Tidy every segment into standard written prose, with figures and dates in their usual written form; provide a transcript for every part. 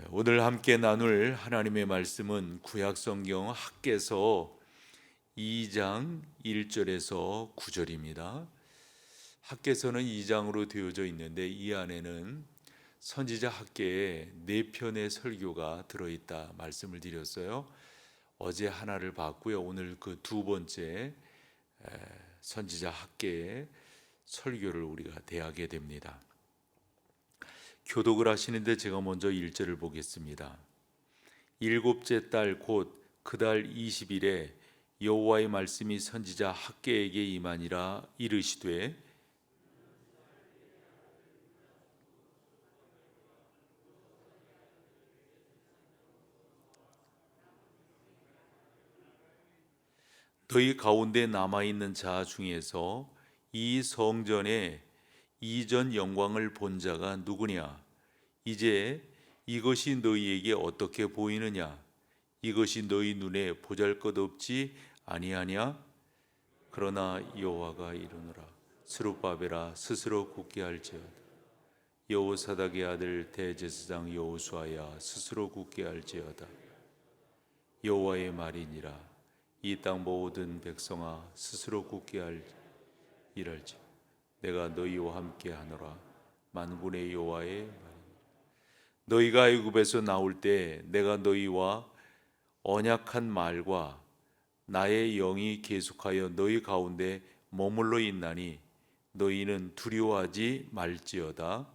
오늘 함께 나눌 하나님의 말씀은 구약성경 학개서 2장 1절에서 9절입니다. 학개서는 2장으로 되어져 있는데 이 안에는 선지자 학개의 4편의 설교가 들어있다 말씀을 드렸어요. 어제 하나를 봤고요. 오늘 그 두 번째 선지자 학개의 설교를 우리가 대하게 됩니다. 교독을 하시는데 제가 먼저 1절을 보겠습니다. 일곱째 달 곧 그 달 20일에 여호와의 말씀이 선지자 학개에게 임하니라. 이르시되 너희 가운데 남아있는 자 중에서 이 성전의 이전 영광을 본 자가 누구냐? 이제 이것이 너희에게 어떻게 보이느냐? 이것이 너희 눈에 보잘것없지 아니하냐? 그러나 여호와가 이르노라. 스룹바벨아 스스로 굳게 할지어다. 여호사닥의 아들 대제사장 여호수아야 스스로 굳게 할지어다. 여호와의 말이니라. 이 땅 모든 백성아 스스로 굳게 일할지 내가 너희와 함께 하노라. 만군의 여호와의 말이니라. 너희가 애굽에서 나올 때 내가 너희와 언약한 말과 나의 영이 계속하여 너희 가운데 머물러 있나니 너희는 두려워하지 말지어다.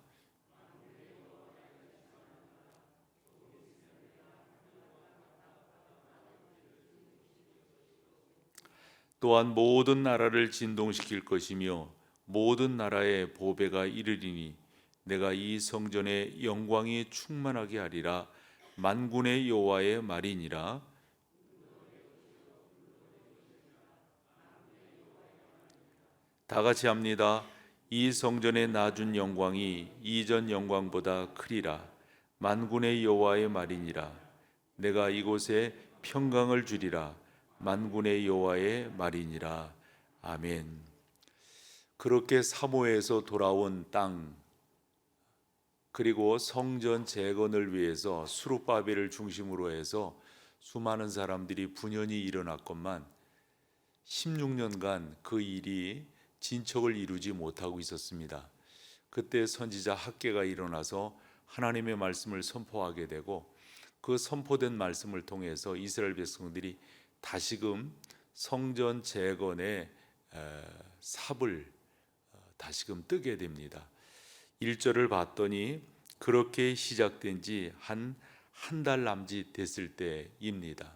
또한 모든 나라를 진동시킬 것이며 모든 나라의 보배가 이르리니 내가 이 성전의 영광이 충만하게 하리라. 만군의 여호와의 말이니라. 다 같이 합니다. 이 성전의 낮은 영광이 이전 영광보다 크리라. 만군의 여호와의 말이니라. 내가 이곳에 평강을 주리라. 만군의 여호와의 말이니라. 아멘. 그렇게 사모에서 돌아온 땅 그리고 성전 재건을 위해서 스룹바벨을 중심으로 해서 수많은 사람들이 분연히 일어났건만 16년간 그 일이 진척을 이루지 못하고 있었습니다. 그때 선지자 학개가 일어나서 하나님의 말씀을 선포하게 되고 그 선포된 말씀을 통해서 이스라엘 백성들이 다시금 성전 재건의 삽을 다시금 뜨게 됩니다. 1절을 봤더니 그렇게 시작된 지 한 달 남짓 됐을 때입니다.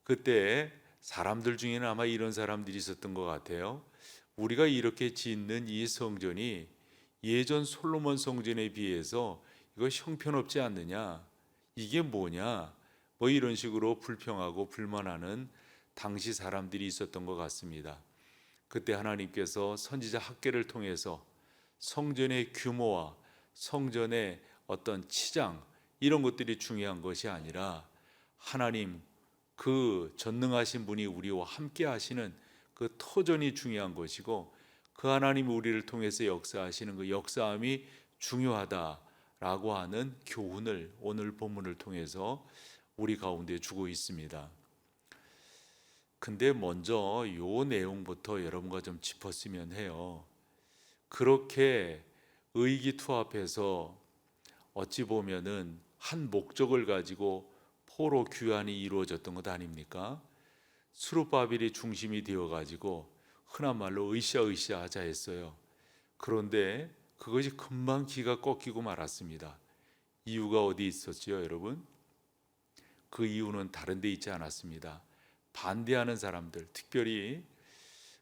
그때 사람들 중에는 아마 이런 사람들이 있었던 것 같아요. 우리가 이렇게 짓는 이 성전이 예전 솔로몬 성전에 비해서 이거 형편없지 않느냐? 이게 뭐냐? 뭐 이런 식으로 불평하고 불만하는 당시 사람들이 있었던 것 같습니다. 그때 하나님께서 선지자 학개를 통해서 성전의 규모와 성전의 어떤 치장 이런 것들이 중요한 것이 아니라 하나님 그 전능하신 분이 우리와 함께 하시는 그 터전이 중요한 것이고 그 하나님이 우리를 통해서 역사하시는 그 역사함이 중요하다라고 하는 교훈을 오늘 본문을 통해서 우리 가운데 주고 있습니다. 근데 먼저 요 내용부터 여러분과 좀 짚었으면 해요. 그렇게 의기투합해서 어찌 보면은 한 목적을 가지고 포로 귀환이 이루어졌던 것 아닙니까? 스룹바벨이 중심이 되어 가지고 흔한 말로 으쌰으쌰 하자 했어요. 그런데 그것이 금방 기가 꺾이고 말았습니다. 이유가 어디 있었지요, 여러분? 그 이유는 다른 데 있지 않았습니다. 반대하는 사람들, 특별히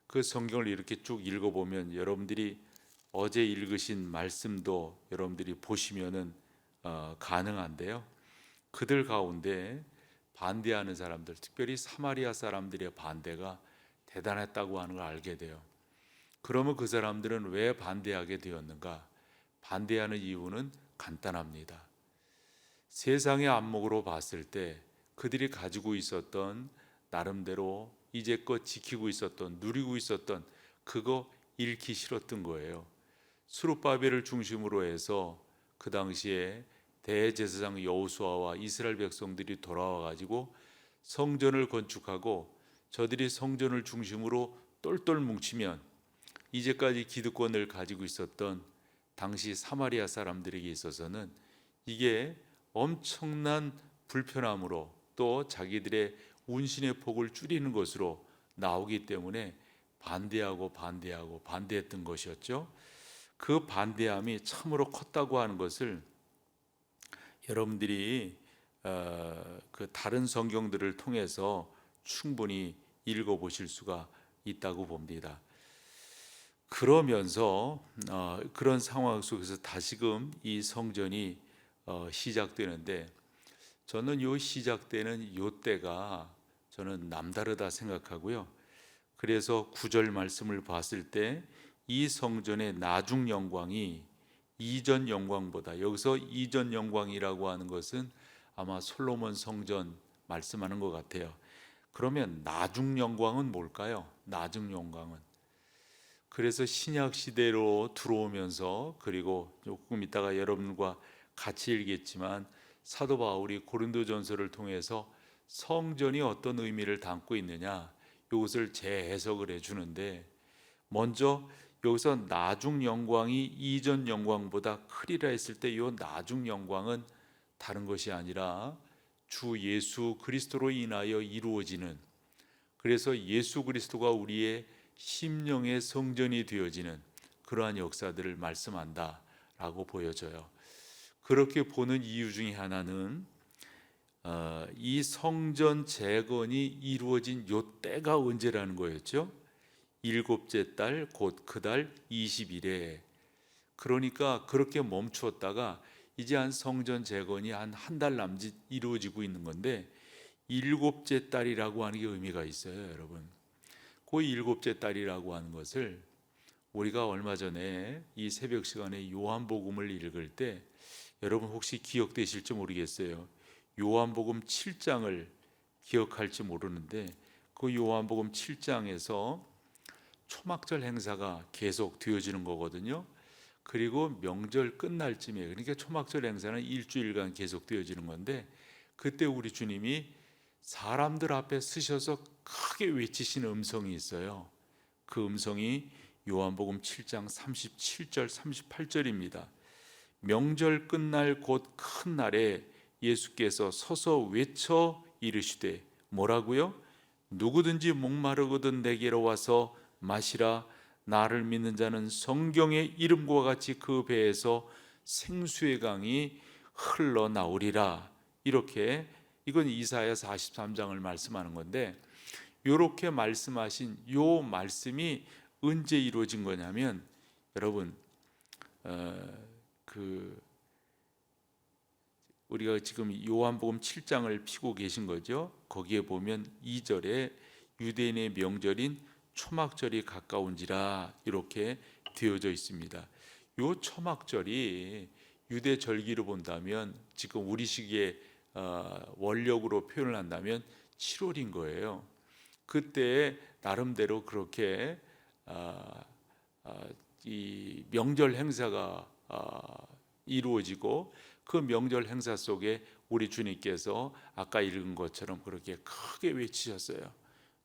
그 성경을 이렇게 쭉 읽어보면 여러분들이 어제 읽으신 말씀도 여러분들이 보시면은 가능한데요. 그들 가운데 반대하는 사람들, 특별히 사마리아 사람들의 반대가 대단했다고 하는 걸 알게 돼요. 그러면 그 사람들은 왜 반대하게 되었는가? 반대하는 이유는 간단합니다. 세상의 안목으로 봤을 때 그들이 가지고 있었던 나름대로 이제껏 지키고 있었던 누리고 있었던 그거 잃기 싫었던 거예요. 스룹바벨을 중심으로 해서 그 당시에 대제사장 여호수아와 이스라엘 백성들이 돌아와 가지고 성전을 건축하고 저들이 성전을 중심으로 똘똘 뭉치면 이제까지 기득권을 가지고 있었던 당시 사마리아 사람들에게 있어서는 이게 엄청난 불편함으로 또 자기들의 운신의 폭을 줄이는 것으로 나오기 때문에 반대했던 것이었죠. 그 반대함이 참으로 컸다고 하는 것을 여러분들이 그 다른 성경들을 통해서 충분히 읽어보실 수가 있다고 봅니다. 그러면서 그런 상황 속에서 다시금 이 성전이 시작되는데 저는 요 시작되는 요 때가 저는 남다르다 생각하고요. 그래서 9절 말씀을 봤을 때 이 성전의 나중 영광이 이전 영광보다, 여기서 이전 영광이라고 하는 것은 아마 솔로몬 성전 말씀하는 것 같아요. 그러면 나중 영광은 뭘까요? 나중 영광은, 그래서 신약 시대로 들어오면서, 그리고 조금 있다가 여러분과 같이 읽겠지만 사도 바울이 고린도전서를 통해서 성전이 어떤 의미를 담고 있느냐 이것을 재해석을 해주는데, 먼저 여기서 나중 영광이 이전 영광보다 크리라 했을 때 이 나중 영광은 다른 것이 아니라 주 예수 그리스도로 인하여 이루어지는, 그래서 예수 그리스도가 우리의 심령의 성전이 되어지는 그러한 역사들을 말씀한다라고 보여져요. 그렇게 보는 이유 중에 하나는 이 성전 재건이 이루어진 요 때가 언제라는 거였죠? 일곱째 달 곧 그 달 20일에. 그러니까 그렇게 멈추었다가 이제 한 성전 재건이 한 달 남짓 이루어지고 있는 건데, 일곱째 달이라고 하는 게 의미가 있어요, 여러분. 그 일곱째 달이라고 하는 것을 우리가 얼마 전에 이 새벽 시간에 요한복음을 읽을 때 여러분 혹시 기억되실지 모르겠어요. 요한복음 7장을 기억할지 모르는데, 그 요한복음 7장에서 초막절 행사가 계속 되어지는 거거든요. 그리고 명절 끝날 쯤에, 그러니까 초막절 행사는 일주일간 계속 되어지는 건데, 그때 우리 주님이 사람들 앞에 서셔서 크게 외치시는 음성이 있어요. 그 음성이 요한복음 7장 37절 38절입니다. 명절 끝날 곧 큰 날에 예수께서 서서 외쳐 이르시되, 뭐라고요? 누구든지 목마르거든 내게로 와서 마시라. 나를 믿는 자는 성경의 이름과 같이 그 배에서 생수의 강이 흘러나오리라. 이렇게, 이건 이사야 43장을 말씀하는 건데, 이렇게 말씀하신 요 말씀이 언제 이루어진 거냐면, 여러분 우리가 지금 요한복음 7장을 피고 계신 거죠. 거기에 보면 2절에 유대인의 명절인 초막절이 가까운지라 이렇게 되어져 있습니다. 요 초막절이 유대 절기로 본다면 지금 우리 시기의 원력으로 표현을 한다면 7월인 거예요. 그때 나름대로 그렇게 이 명절 행사가 이루어지고, 그 명절 행사 속에 우리 주님께서 아까 읽은 것처럼 그렇게 크게 외치셨어요.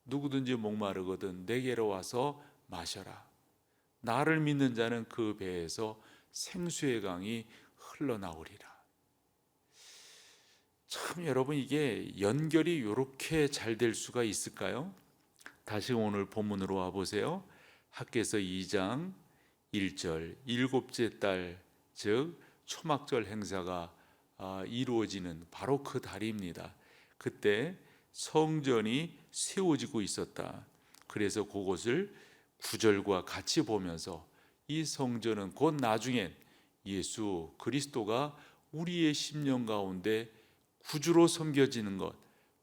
누구든지 목마르거든 내게로 와서 마셔라. 나를 믿는 자는 그 배에서 생수의 강이 흘러나오리라. 참 여러분, 이게 연결이 이렇게 잘 될 수가 있을까요? 다시 오늘 본문으로 와보세요. 학개서 2장 1절, 일곱째 달, 즉 초막절 행사가 이루어지는 바로 그 달입니다. 그때 성전이 세워지고 있었다. 그래서 그것을 9절과 같이 보면서 이 성전은 곧 나중엔 예수 그리스도가 우리의 심령 가운데 구주로 섬겨지는 것,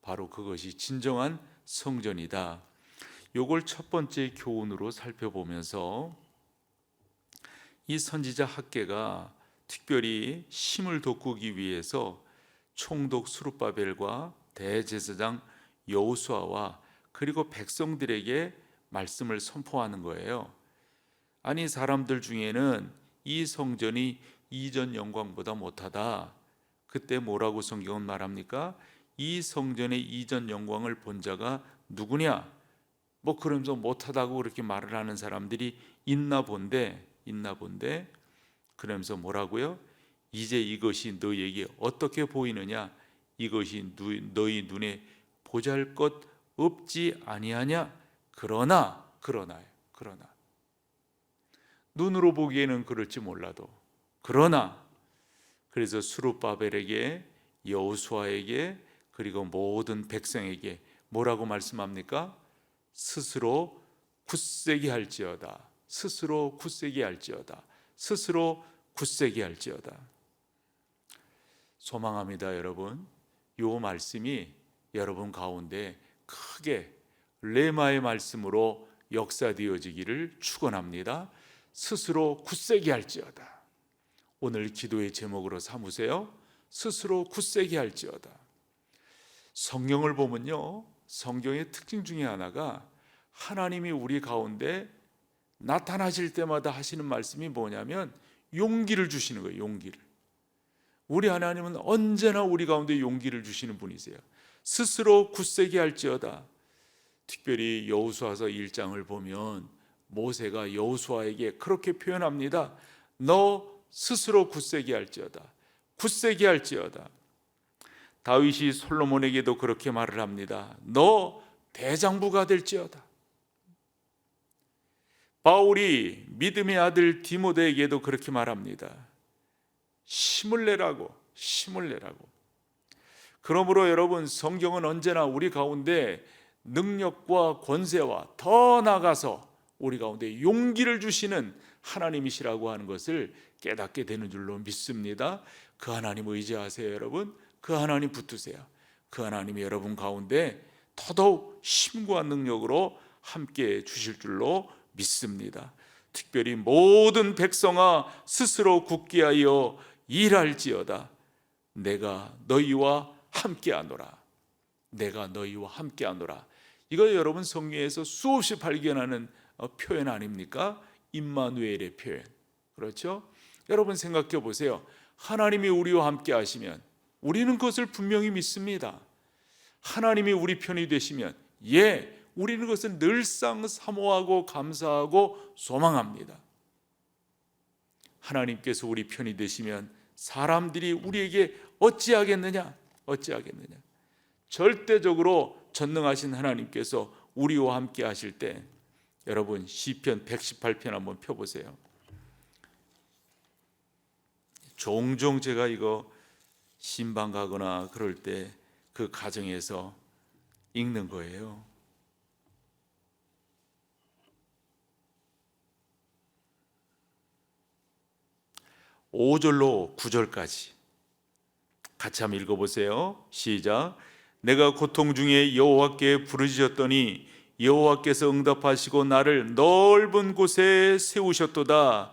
바로 그것이 진정한 성전이다. 요걸 첫 번째 교훈으로 살펴보면서 이 선지자 학개가 특별히 심을 돋구기 위해서 총독 스룹바벨과 대제사장 여호수아와 그리고 백성들에게 말씀을 선포하는 거예요. 아니, 사람들 중에는 이 성전이 이전 영광보다 못하다, 그때 뭐라고 성경은 말합니까? 이 성전의 이전 영광을 본 자가 누구냐? 뭐 그러면서 못하다고 그렇게 말을 하는 사람들이 있나 본데 그러면서 뭐라고요? 이제 이것이 너희에게 어떻게 보이느냐? 이것이 너희 눈에 보잘것 없지 아니하냐? 그러나 눈으로 보기에는 그럴지 몰라도 그래서 스룹바벨에게, 여호수아에게, 그리고 모든 백성에게 뭐라고 말씀합니까? 스스로 굳세게 할지어다. 스스로 굳세게 할지어다. 스스로 굳세게 할지어다. 소망합니다, 여러분. 요 말씀이 여러분 가운데 크게 레마의 말씀으로 역사되어지기를 축원합니다. 스스로 굳세게 할지어다. 오늘 기도의 제목으로 삼으세요. 스스로 굳세게 할지어다. 성경을 보면요, 성경의 특징 중에 하나가 하나님이 우리 가운데 나타나실 때마다 하시는 말씀이 뭐냐면 용기를 주시는 거예요. 용기를. 우리 하나님은 언제나 우리 가운데 용기를 주시는 분이세요. 스스로 굳세게 할지어다. 특별히 여호수아서 1장을 보면 모세가 여호수아에게 그렇게 표현합니다. 너 스스로 굳세게 할지어다. 굳세게 할지어다. 다윗이 솔로몬에게도 그렇게 말을 합니다. 너 대장부가 될지어다. 바울이 믿음의 아들 디모데에게도 그렇게 말합니다. 힘을 내라고. 그러므로 여러분, 성경은 언제나 우리 가운데 능력과 권세와 더 나아가서 우리 가운데 용기를 주시는 하나님이시라고 하는 것을 깨닫게 되는 줄로 믿습니다. 그 하나님 의지하세요, 여러분. 그 하나님 붙드세요. 그 하나님이 여러분 가운데 더더욱 힘과 능력으로 함께 주실 줄로 믿습니다. 특별히 모든 백성아 스스로 굳게 하여 일할지어다. 내가 너희와 함께하노라. 내가 너희와 함께하노라. 이거 여러분 성경에서 수없이 발견하는 표현 아닙니까? 임마누엘의 표현. 그렇죠? 여러분 생각해 보세요. 하나님이 우리와 함께 하시면 우리는 그것을 분명히 믿습니다. 하나님이 우리 편이 되시면 우리는 그것을 늘상 사모하고 감사하고 소망합니다. 하나님께서 우리 편이 되시면 사람들이 우리에게 어찌하겠느냐? 절대적으로 전능하신 하나님께서 우리와 함께 하실 때 여러분 시편 118편 한번 펴보세요. 종종 제가 이거 신방 가거나 그럴 때 그 가정에서 읽는 거예요. (5절로) (9절까지) 같이 한번 읽어보세요. 시작. 내가 고통 중에 여호와께 부르짖었더니 여호와께서 응답하시고 나를 넓은 곳에 세우셨도다.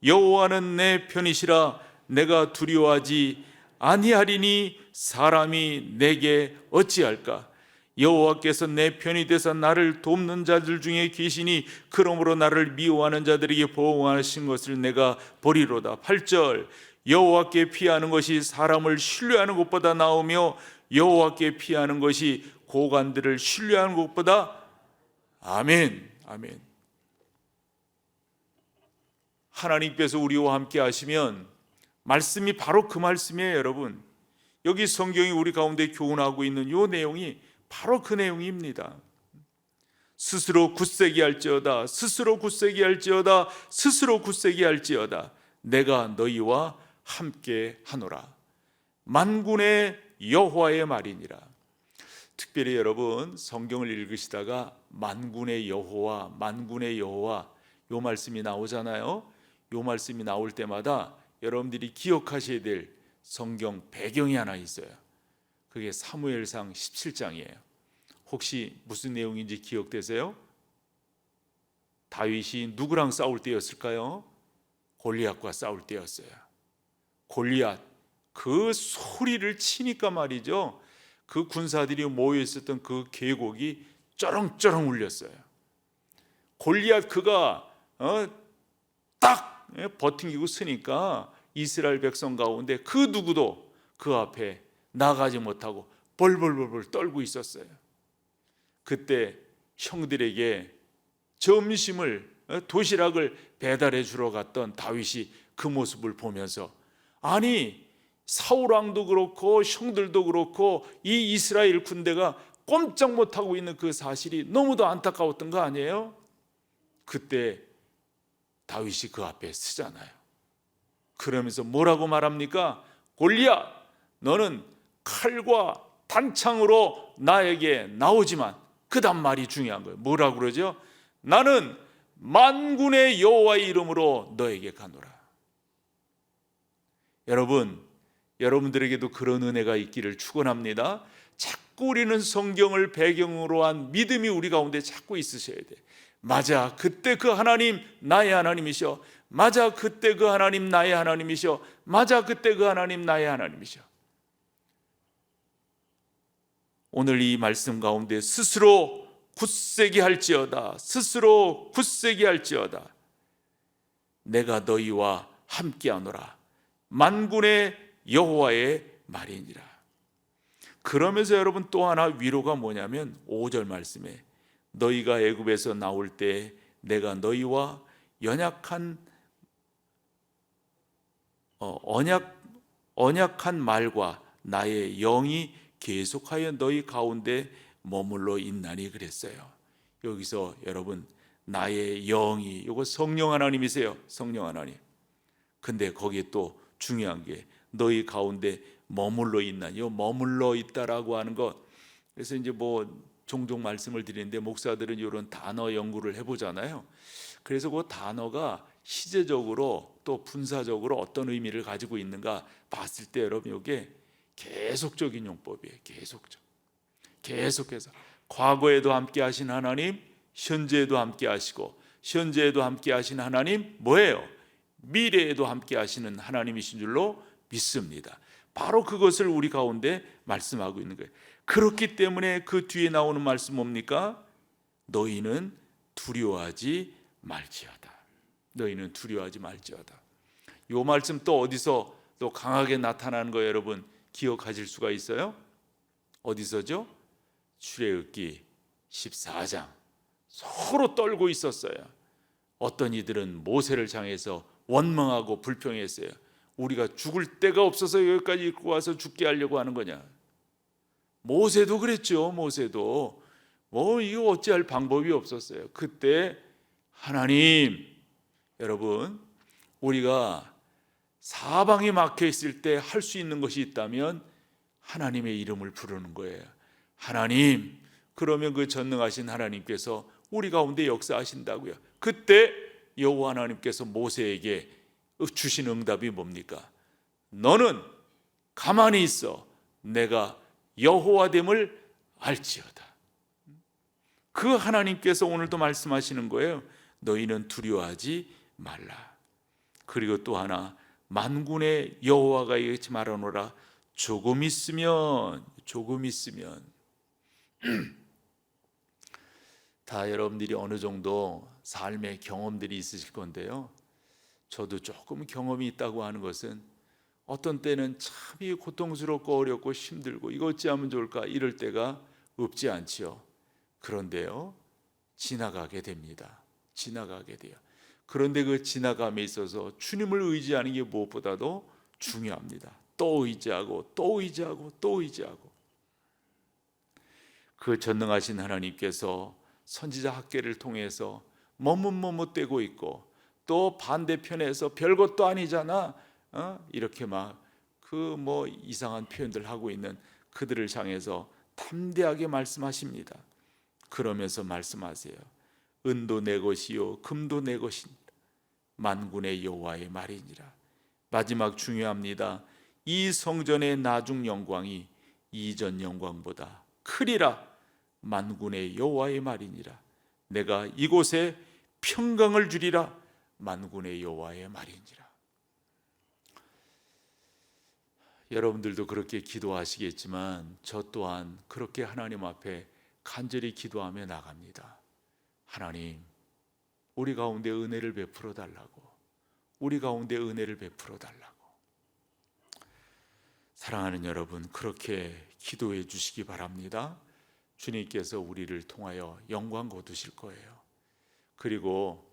여호와는 내 편이시라. 내가 두려워하지 아니하리니 사람이 내게 어찌할까? 여호와께서 내 편이 되사 나를 돕는 자들 중에 계시니 그러므로 나를 미워하는 자들에게 보호하신 것을 내가 보리로다. 8절. 여호와께 피하는 것이 사람을 신뢰하는 것보다 나으며 여호와께 피하는 것이 고관들을 신뢰하는 것보다. 아멘. 하나님께서 우리와 함께 하시면 말씀이 바로 그 말씀이에요, 여러분. 여기 성경이 우리 가운데 교훈하고 있는 이 내용이 바로 그 내용입니다. 스스로 굳세게 할지어다. 내가 너희와 함께 하노라. 만군의 여호와의 말이니라. 특별히 여러분 성경을 읽으시다가 만군의 여호와 요 말씀이 나오잖아요. 요 말씀이 나올 때마다 여러분들이 기억하셔야 될 성경 배경이 하나 있어요. 그게 사무엘상 17장이에요. 혹시 무슨 내용인지 기억되세요? 다윗이 누구랑 싸울 때였을까요? 골리앗과 싸울 때였어요. 골리앗 그 소리를 치니까 말이죠, 그 군사들이 모여 있었던 그 계곡이 쩌렁쩌렁 울렸어요. 골리앗 그가 딱 버팅기고 쓰니까 이스라엘 백성 가운데 그 누구도 그 앞에 나가지 못하고 벌벌벌벌 떨고 있었어요. 그때 형들에게 점심을, 도시락을 배달해 주러 갔던 다윗이 그 모습을 보면서, 아니 사울 왕도 그렇고 형들도 그렇고 이 이스라엘 군대가 꼼짝 못하고 있는 그 사실이 너무도 안타까웠던 거 아니에요? 그때 다윗이 그 앞에 서잖아요. 그러면서 뭐라고 말합니까? 골리앗, 너는 칼과 단창으로 나에게 나오지만, 그 다음 말이 중요한 거예요. 뭐라고 그러죠? 나는 만군의 여호와의 이름으로 너에게 가노라. 여러분들에게도 그런 은혜가 있기를 축원합니다. 자꾸 우리는 성경을 배경으로 한 믿음이 우리 가운데 자꾸 있으셔야 돼. 맞아, 그때 그 하나님 나의 하나님이셔. 맞아, 그때 그 하나님 나의 하나님이셔. 맞아, 그때 그 하나님 나의 하나님이셔. 오늘 이 말씀 가운데 스스로 굳세게 할지어다, 스스로 굳세게 할지어다, 내가 너희와 함께하노라, 만군의 여호와의 말이니라. 그러면서 여러분 또 하나 위로가 뭐냐면 5절 말씀에 너희가 애굽에서 나올 때 내가 너희와 언약한 말과 나의 영이 계속하여 너희 가운데 머물러 있나니 그랬어요. 여기서 여러분 나의 영이, 이거 성령 하나님이세요. 성령 하나님. 근데 거기에 또 중요한 게 너희 가운데 머물러 있나니, 머물러 있다라고 하는 것. 그래서 이제 뭐 종종 말씀을 드리는데 목사들은 이런 단어 연구를 해보잖아요. 그래서 그 단어가 시제적으로 또 분사적으로 어떤 의미를 가지고 있는가 봤을 때 여러분 이게 계속적인 용법이에요. 계속해서 과거에도 함께 하신 하나님, 현재에도 함께 하시고, 현재에도 함께 하신 하나님 뭐예요? 미래에도 함께 하시는 하나님이신 줄로 믿습니다. 바로 그것을 우리 가운데 말씀하고 있는 거예요. 그렇기 때문에 그 뒤에 나오는 말씀 뭡니까? 너희는 두려워하지 말지어다. 너희는 두려워하지 말지어다. 이 말씀 또 어디서 또 강하게 나타나는 거 여러분 기억하실 수가 있어요? 어디서죠? 출애굽기 14장. 서로 떨고 있었어요. 어떤 이들은 모세를 향해서 원망하고 불평했어요. 우리가 죽을 데가 없어서 여기까지 입고 와서 죽게 하려고 하는 거냐. 모세도 그랬죠. 모세도 이거 어찌할 방법이 없었어요. 그때 하나님, 여러분 우리가 사방이 막혀 있을 때 할 수 있는 것이 있다면 하나님의 이름을 부르는 거예요. 하나님, 그러면 그 전능하신 하나님께서 우리 가운데 역사하신다고요. 그때 여호와 하나님께서 모세에게 주신 응답이 뭡니까? 너는 가만히 있어, 내가 여호와됨을 알지어다. 그 하나님께서 오늘도 말씀하시는 거예요. 너희는 두려워하지 말라. 그리고 또 하나, 만군의 여호와가 이같이 말하노라. 조금 있으면 다 여러분들이 어느 정도 삶의 경험들이 있으실 건데요, 저도 조금 경험이 있다고 하는 것은 어떤 때는 참 고통스럽고 어렵고 힘들고 이거 어찌하면 좋을까 이럴 때가 없지 않지요. 그런데요, 지나가게 됩니다. 지나가게 돼요. 그런데 그 지나감에 있어서 주님을 의지하는 게 무엇보다도 중요합니다. 또 의지하고 또 의지하고 또 의지하고. 그 전능하신 하나님께서 선지자 학개를 통해서 머뭇머뭇대고 있고, 또 반대편에서 별것도 아니잖아, 이렇게 막 이상한 표현들 하고 있는 그들을 향해서 담대하게 말씀하십니다. 그러면서 말씀하세요. 은도 내 것이요 금도 내 것이니라. 만군의 여호와의 말이니라. 마지막 중요합니다. 이 성전의 나중 영광이 이전 영광보다 크리라. 만군의 여호와의 말이니라. 내가 이곳에 평강을 주리라. 만군의 여호와의 말이니라. 여러분들도 그렇게 기도하시겠지만 저 또한 그렇게 하나님 앞에 간절히 기도하며 나갑니다. 하나님, 우리 가운데 은혜를 베풀어 달라고. 우리 가운데 은혜를 베풀어 달라고. 사랑하는 여러분, 그렇게 기도해 주시기 바랍니다. 주님께서 우리를 통하여 영광 거두실 거예요. 그리고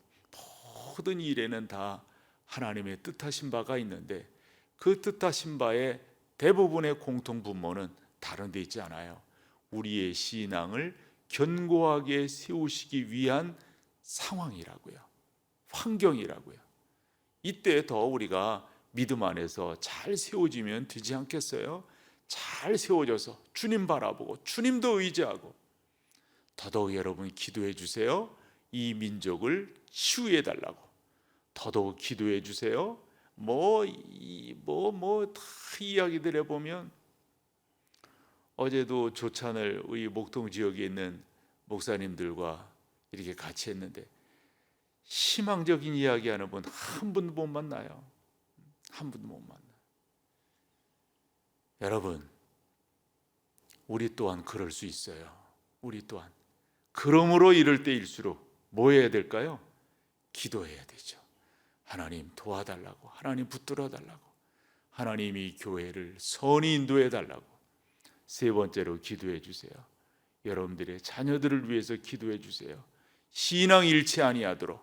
모든 일에는 다 하나님의 뜻하신 바가 있는데 그 뜻하신 바의 대부분의 공통 분모는 다른 데 있지 않아요. 우리의 신앙을 견고하게 세우시기 위한 상황이라고요. 환경이라고요. 이때 더 우리가 믿음 안에서 잘 세워지면 되지 않겠어요? 잘 세워져서 주님 바라보고 주님도 의지하고, 더더욱 여러분 기도해 주세요. 이 민족을 치유해 달라고 더더욱 기도해 주세요. 다 이야기들 해보면, 어제도 조찬을 우리 목동 지역에 있는 목사님들과 이렇게 같이 했는데 희망적인 이야기하는 분 한 분도 못 만나요. 한 분도 못 만나요. 여러분, 우리 또한 그럴 수 있어요. 우리 또한. 그러므로 이럴 때일수록 뭐 해야 될까요? 기도해야 되죠. 하나님 도와달라고, 하나님 붙들어 달라고, 하나님이 교회를 선히 인도해 달라고. 세 번째로 기도해 주세요. 여러분들의 자녀들을 위해서 기도해 주세요. 신앙 잃지 아니하도록,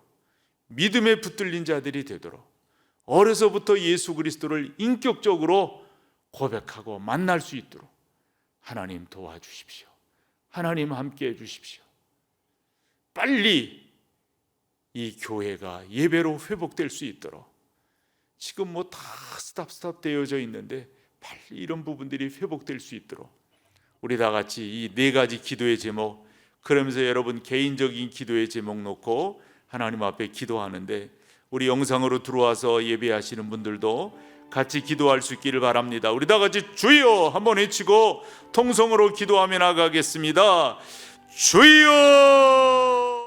믿음에 붙들린 자들이 되도록, 어려서부터 예수 그리스도를 인격적으로 고백하고 만날 수 있도록 하나님 도와주십시오. 하나님 함께해 주십시오. 빨리 이 교회가 예배로 회복될 수 있도록, 지금 다 스탑 되어져 있는데 빨리 이런 부분들이 회복될 수 있도록 우리 다 같이 이 네 가지 기도의 제목, 그러면서 여러분 개인적인 기도의 제목 놓고 하나님 앞에 기도하는데, 우리 영상으로 들어와서 예배하시는 분들도 같이 기도할 수 있기를 바랍니다. 우리 다 같이 주여 한번 외치고 통성으로 기도하며 나가겠습니다. 주여!